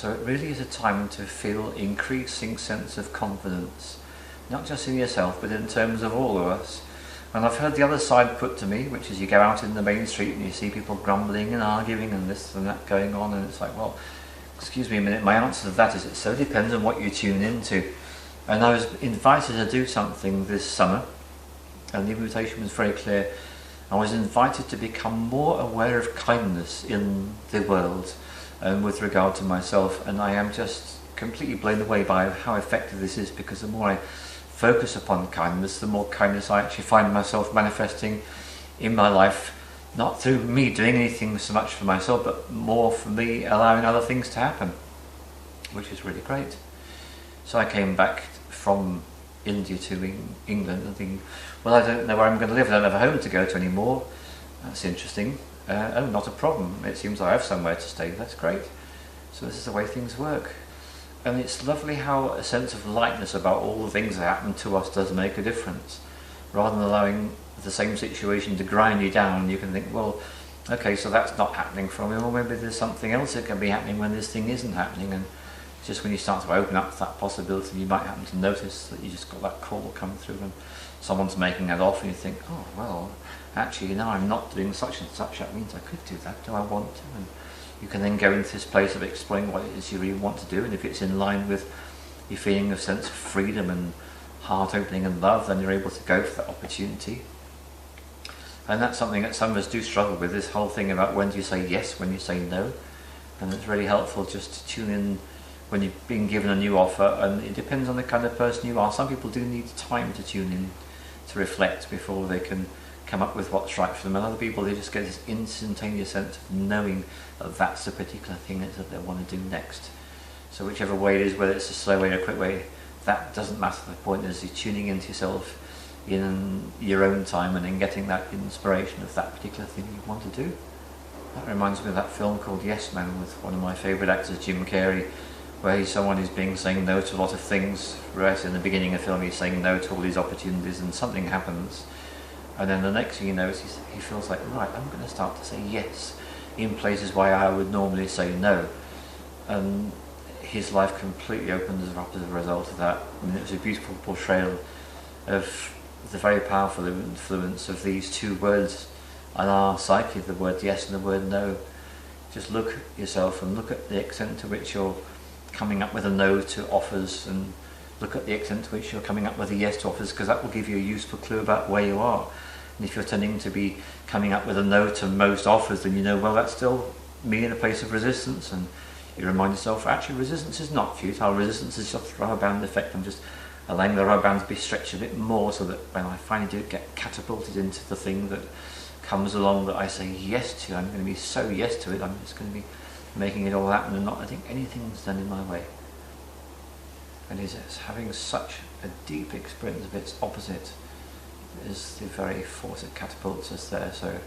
So it really is a time to feel increasing sense of confidence, not just in yourself, but in terms of all of us. And I've heard the other side put to me, which is you go out in the main street and you see people grumbling and arguing and this and that going on, and it's like, well, excuse me a minute, my answer to that is it so depends on what you tune into. And I was invited to do something this summer, and the invitation was very clear. I was invited to become more aware of kindness in the world and with regard to myself, and I am just completely blown away by how effective this is, because the more I focus upon kindness, the more kindness I actually find myself manifesting in my life, not through me doing anything so much for myself, but more for me allowing other things to happen, which is really great. So I came back from India to England and thinking, well, I don't know where I'm going to live, I don't have a home to go to anymore. That's interesting. Oh, not a problem. It seems I have somewhere to stay. That's great. So this is the way things work. And it's lovely how a sense of lightness about all the things that happen to us does make a difference. Rather than allowing the same situation to grind you down, you can think, well, okay, so that's not happening for me, or maybe there's something else that can be happening when this thing isn't happening. And just when you start to open up that possibility, you might happen to notice that you just got that call come through and someone's making that offer, and you think, oh, well, actually, you know, I'm not doing such and such, that means I could do that, do I want to? And you can then go into this place of exploring what it is you really want to do, and if it's in line with your feeling of sense of freedom and heart opening and love, then you're able to go for that opportunity. And that's something that some of us do struggle with, this whole thing about when do you say yes, when you say no. And it's really helpful just to tune in when you've been given a new offer, and it depends on the kind of person you are. Some people do need time to tune in, to reflect before they can come up with what's right for them, and other people, they just get this instantaneous sense of knowing that that's the particular thing that they want to do next. So whichever way it is, whether it's a slow way or a quick way, that doesn't matter. The point is you're tuning into yourself in your own time and then getting that inspiration of that particular thing you want to do. That reminds me of that film called Yes Man with one of my favourite actors, Jim Carrey, where he's someone who's being saying no to a lot of things. Right in the beginning of the film, he's saying no to all these opportunities, and something happens, and then the next thing he knows, he feels like, right, I'm going to start to say yes in places where I would normally say no, and his life completely opens up as a result of that. I mean, it was a beautiful portrayal of the very powerful influence of these two words on our psyche, the word yes and the word no. Just look at yourself and look at the extent to which you're coming up with a no to offers, and look at the extent to which you're coming up with a yes to offers, because that will give you a useful clue about where you are. And if you're tending to be coming up with a no to most offers, then you know, well, that's still me in a place of resistance, and you remind yourself, actually, resistance is not futile. Resistance is just a rubber band effect. I'm just allowing the rubber band to be stretched a bit more, so that when I finally do get catapulted into the thing that comes along that I say yes to, I'm going to be so yes to it, I'm just going to be making it all happen and not letting anything stand in my way. And it's having such a deep experience of its opposite is the very force that catapults us there. So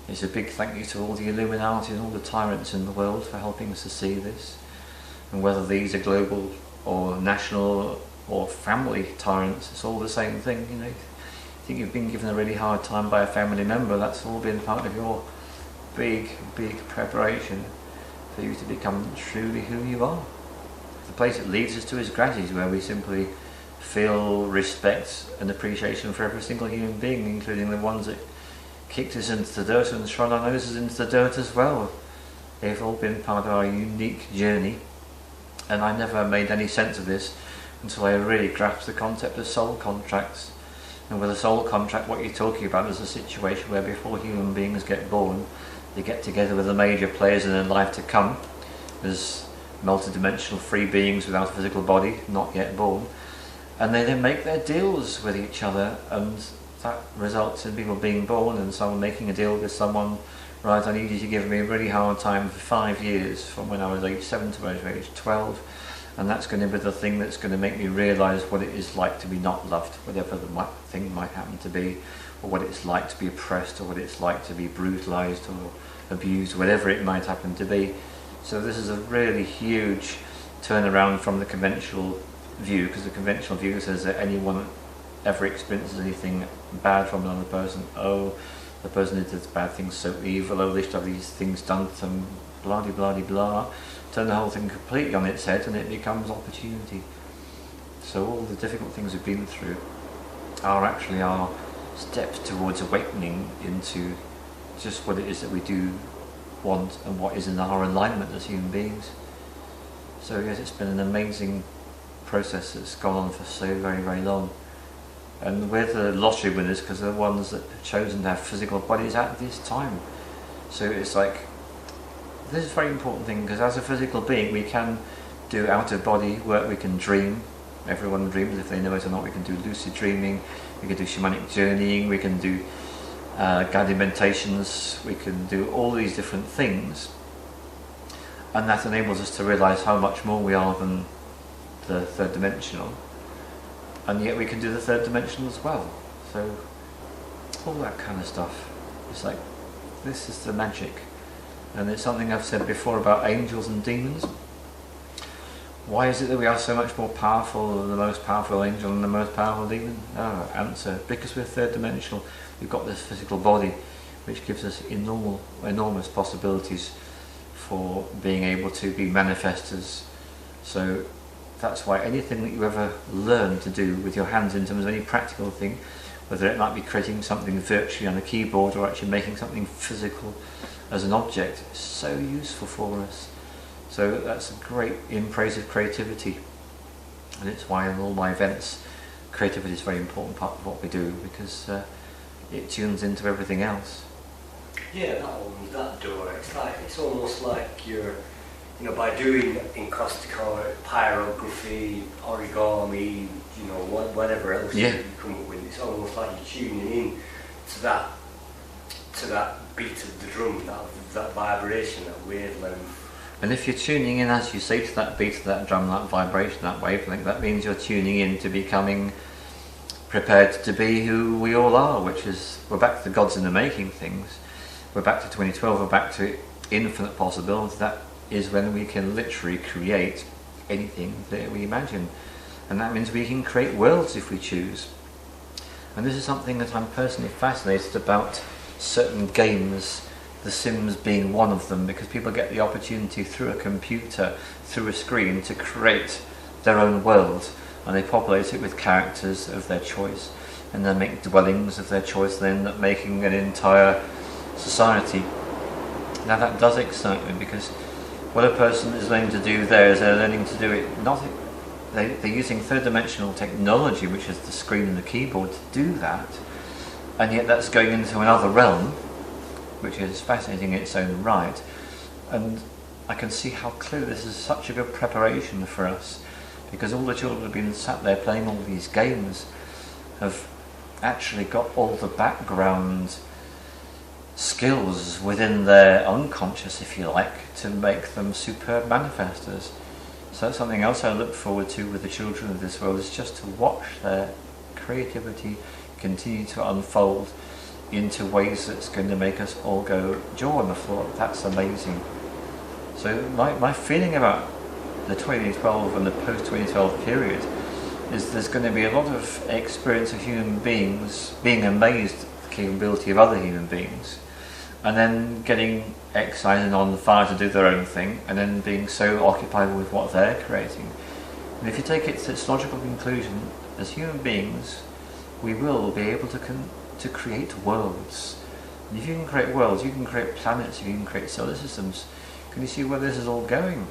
it's a big thank you to all the Illuminati and all the tyrants in the world for helping us to see this. And whether these are global or national or family tyrants, it's all the same thing. You know, if you think you've been given a really hard time by a family member, that's all been part of your big preparation for you to become truly who you are. The place it leads us to is gratitude, where we simply feel respect and appreciation for every single human being, including the ones that kicked us into the dirt and shone our noses into the dirt as well. They've all been part of our unique journey, and I never made any sense of this until I really grasped the concept of soul contracts. And with a soul contract, what you're talking about is a situation where before human beings get born, they get together with the major players in their life to come as multidimensional free beings without a physical body, not yet born, and they then make their deals with each other, and that results in people being born and someone making a deal with someone, right, I need you to give me a really hard time for 5 years, from when I was age 7 to age 12, and that's going to be the thing that's going to make me realise what it is like to be not loved, whatever the thing might happen to be, or what it's like to be oppressed, or what it's like to be brutalised or abused, whatever it might happen to be. So this is a really huge turnaround from the conventional view, because the conventional view says that anyone ever experiences anything bad from another person, oh, the person who did bad things so evil, oh, they should have these things done to them, blah blah blah blah, turn the whole thing completely on its head and it becomes opportunity. So all the difficult things we've been through are actually our steps towards awakening into just what it is that we do want and what is in our alignment as human beings. So yes, it's been an amazing process that's gone on for so very, very long. And we're the lottery winners because they're the ones that have chosen to have physical bodies at this time. So it's like, this is a very important thing, because as a physical being we can do out-of-body work, we can dream. Everyone dreams, if they know it or not. We can do lucid dreaming, we can do shamanic journeying, we can do guided meditations, we can do all these different things. And that enables us to realise how much more we are than the third dimensional. And yet we can do the third dimensional as well. So all that kind of stuff. It's like, this is the magic. And it's something I've said before about angels and demons. Why is it that we are so much more powerful than the most powerful angel and the most powerful demon? Answer, because we're third dimensional. We've got this physical body which gives us enormous possibilities for being able to be manifestors. So that's why anything that you ever learn to do with your hands in terms of any practical thing, whether it might be creating something virtually on a keyboard or actually making something physical as an object, is so useful for us. So that's a great in praise of creativity, and it's why in all my events creativity is a very important part of what we do, because it tunes into everything else. Yeah, that opens that door. It's almost like you're, by doing encaustic art, pyrography, origami, whatever else you come up with, it's almost like you're tuning in to that beat of the drum, that vibration, that wavelength. And if you're tuning in, as you say, to that beat of that drum, that vibration, that wavelength, that means you're tuning in to becoming prepared to be who we all are, which is, we're back to the gods in the making things. We're back to 2012, we're back to infinite possibility. That is when we can literally create anything that we imagine. And that means we can create worlds if we choose. And this is something that I'm personally fascinated about certain games, The Sims being one of them, because people get the opportunity through a computer, through a screen, to create their own world, and they populate it with characters of their choice, and then make dwellings of their choice, and end up making an entire society. Now that does excite me, because what a person is learning to do there is they're learning to do it they're using third dimensional technology, which is the screen and the keyboard, to do that, and yet that's going into another realm, which is fascinating in its own right. And I can see how clearly this is such a good preparation for us, because all the children have been sat there playing all these games have actually got all the background skills within their unconscious, if you like, to make them superb manifestors. So that's something else I look forward to with the children of this world, is just to watch their creativity continue to unfold into ways that's going to make us all go jaw on the floor. That's amazing. So my feeling about the 2012 and the post-2012 period is there's going to be a lot of experience of human beings being amazed at the capability of other human beings, and then getting excited and on fire to do their own thing, and then being so occupied with what they're creating. And if you take it to its logical conclusion, as human beings, we will be able to create worlds. And if you can create worlds, you can create planets, you can create solar systems. Can you see where this is all going?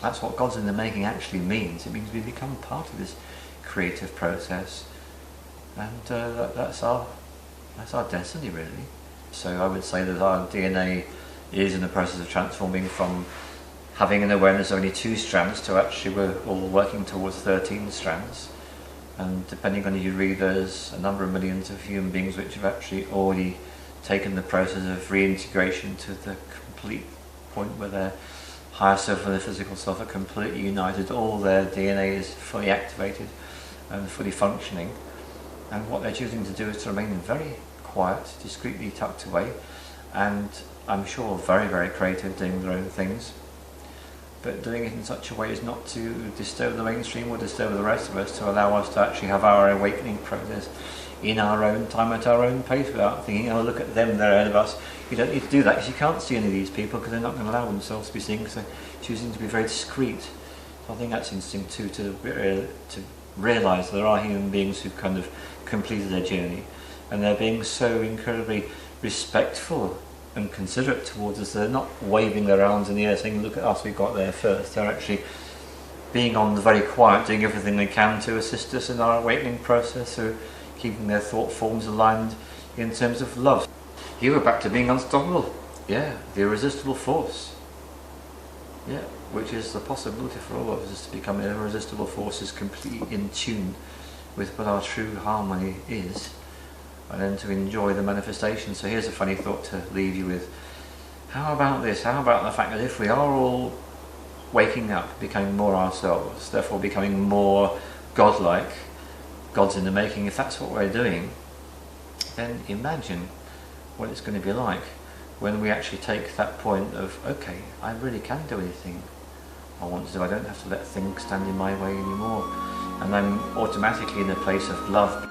That's what Gods in the Making actually means. It means we become part of this creative process, and that's our destiny, really. So I would say that our DNA is in the process of transforming from having an awareness of only 2 strands to actually we're all working towards 13 strands. And depending on who you read, there's a number of millions of human beings which have actually already taken the process of reintegration to the complete point where their higher self and the physical self are completely united. All their DNA is fully activated and fully functioning. And what they're choosing to do is to remain very quiet, discreetly tucked away, and I'm sure very, very creative, doing their own things, but doing it in such a way as not to disturb the mainstream or disturb the rest of us, to allow us to actually have our awakening process in our own time, at our own pace, without thinking, oh, look at them, they're ahead of us. You don't need to do that, because you can't see any of these people, because they're not going to allow themselves to be seen, because they're choosing to be very discreet. So I think that's interesting too, to realise there are human beings who've kind of completed their journey, and they're being so incredibly respectful and considerate towards us. They're not waving their arms in the air saying, look at us, we got there first. They're actually being on the very quiet, doing everything they can to assist us in our awakening process, so keeping their thought forms aligned in terms of love. You were back to being unstoppable. Yeah, the irresistible force. Yeah, which is the possibility for all of us, is to become an irresistible force, is completely in tune with what our true harmony is, and then to enjoy the manifestation. So here's a funny thought to leave you with. How about this? How about the fact that if we are all waking up, becoming more ourselves, therefore becoming more godlike, God's in the making, if that's what we're doing, then imagine what it's going to be like when we actually take that point of, okay, I really can do anything I want to do. I don't have to let things stand in my way anymore, and I'm automatically in a place of love.